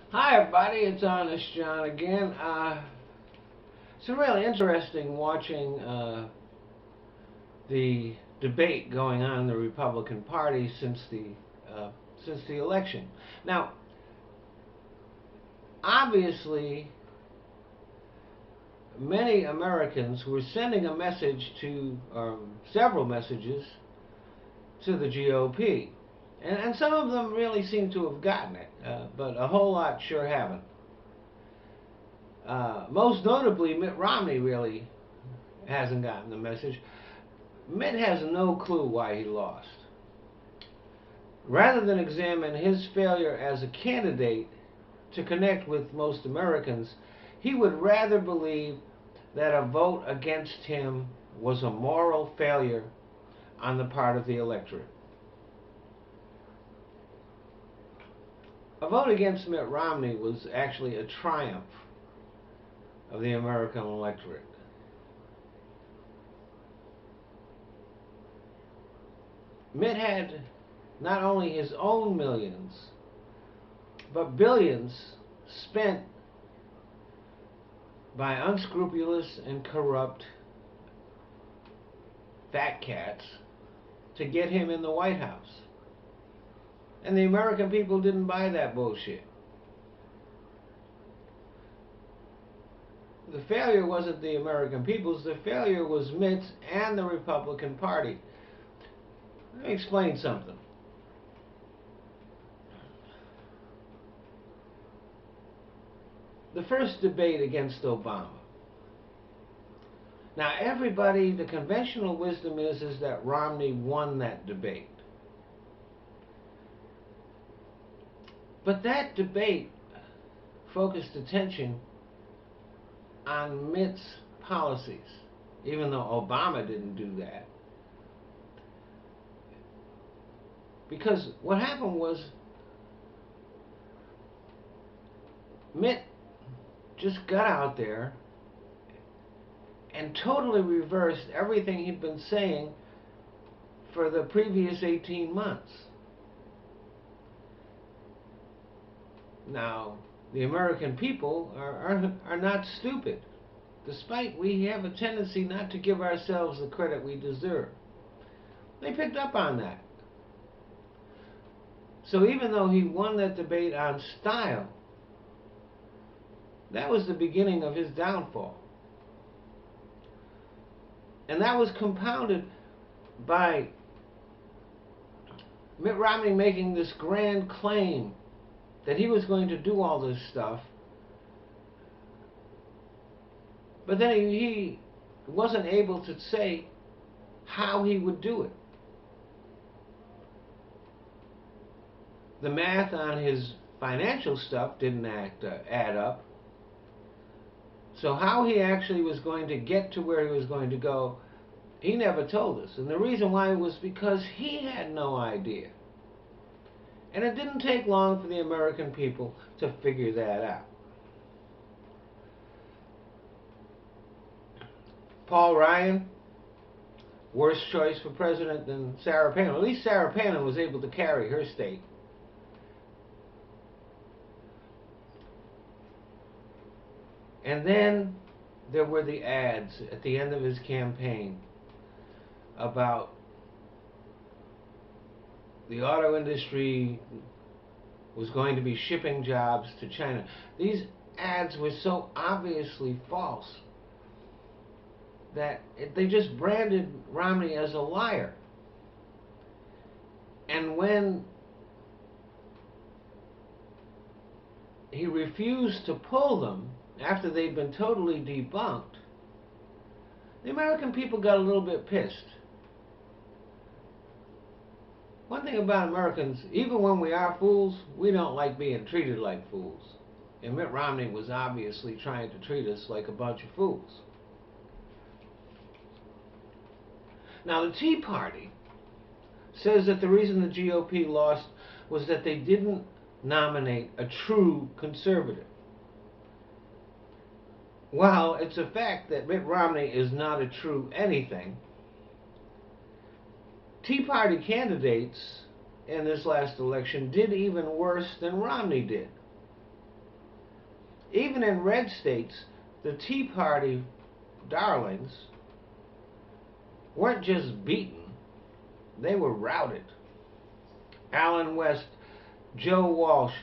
Hi everybody, it's Honest John again. It's really interesting watching the debate going on in the Republican Party since the election. Now, obviously, many Americans were sending a message to several messages to the GOP, and some of them really seem to have gotten it, but a whole lot sure haven't. Most notably, Mitt Romney really hasn't gotten the message. Mitt has no clue why he lost. Rather than examine his failure as a candidate to connect with most Americans, he would rather believe that a vote against him was a moral failure on the part of the electorate. A vote against Mitt Romney was actually a triumph of the American electorate. Mitt had not only his own millions, but billions spent by unscrupulous and corrupt fat cats to get him in the White House. And the American people didn't buy that bullshit. The failure wasn't the American people's, the failure was Mitt's and the Republican Party. Let me explain something. The first debate against Obama. Now everybody, the conventional wisdom is that Romney won that debate. But that debate focused attention on Mitt's policies, even though Obama didn't do that. Because what happened was Mitt just got out there and totally reversed everything he'd been saying for the previous 18 months. Now, the American people are not stupid, despite we have a tendency not to give ourselves the credit we deserve. They picked up on that. So even though he won that debate on style, that was the beginning of his downfall. And that was compounded by Mitt Romney making this grand claim that he was going to do all this stuff, but then he wasn't able to say how he would do it. The math on his financial stuff didn't add up. So how he actually was going to get to where he was going to go, he never told us. And the reason why was because he had no idea. And it didn't take long for the American people to figure that out. Paul Ryan, worse choice for president than Sarah Palin. At least Sarah Palin was able to carry her state. And then there were the ads at the end of his campaign about the auto industry was going to be shipping jobs to China. These ads were so obviously false that they just branded Romney as a liar. And when he refused to pull them after they'd been totally debunked, the American people got a little bit pissed. One thing about Americans, even when we are fools, we don't like being treated like fools. And Mitt Romney was obviously trying to treat us like a bunch of fools. Now, the Tea Party says that the reason the GOP lost was that they didn't nominate a true conservative. While it's a fact that Mitt Romney is not a true anything, Tea Party candidates in this last election did even worse than Romney did. Even in red states, the Tea Party darlings weren't just beaten, they were routed. Allen West, Joe Walsh,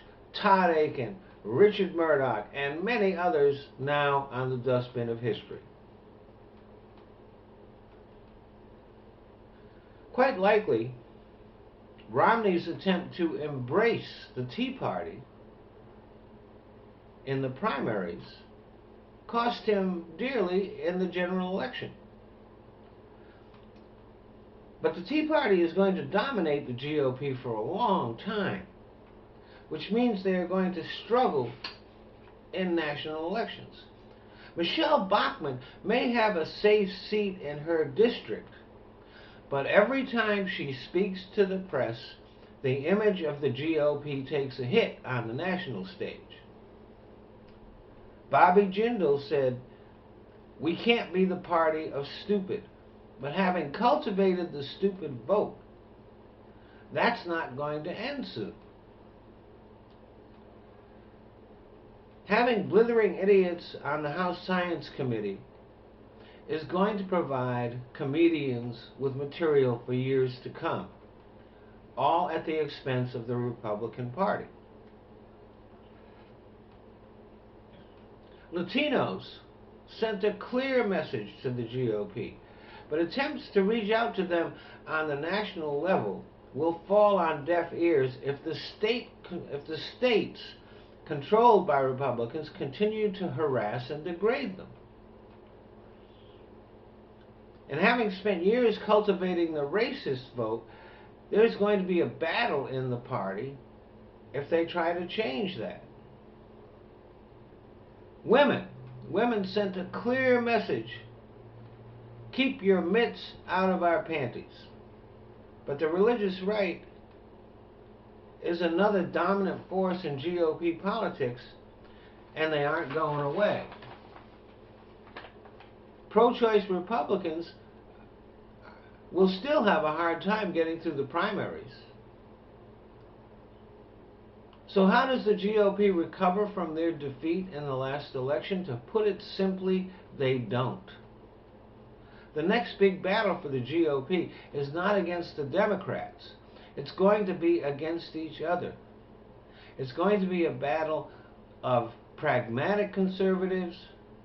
Todd Aiken, Richard Murdoch, and many others now on the dustbin of history. Quite likely, Romney's attempt to embrace the Tea Party in the primaries cost him dearly in the general election. But the Tea Party is going to dominate the GOP for a long time, which means they are going to struggle in national elections. Michelle Bachmann may have a safe seat in her district, but every time she speaks to the press, the image of the GOP takes a hit on the national stage. Bobby Jindal said, "We can't be the party of stupid, but having cultivated the stupid vote, that's not going to end soon." Having blithering idiots on the House Science Committee is going to provide comedians with material for years to come, all at the expense of the Republican Party. Latinos sent a clear message to the GOP, but attempts to reach out to them on the national level will fall on deaf ears if the states controlled by Republicans continue to harass and degrade them. And having spent years cultivating the racist vote, there's going to be a battle in the party if they try to change that. Women sent a clear message: keep your mitts out of our panties. But the religious right is another dominant force in GOP politics, and they aren't going away. Pro-choice Republicans will still have a hard time getting through the primaries. So how does the GOP recover from their defeat in the last election? To put it simply, they don't. The next big battle for the GOP is not against the Democrats. It's going to be against each other. It's going to be a battle of pragmatic conservatives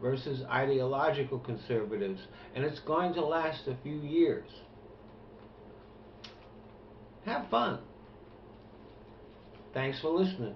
versus ideological conservatives, and it's going to last a few years. Have fun. Thanks for listening.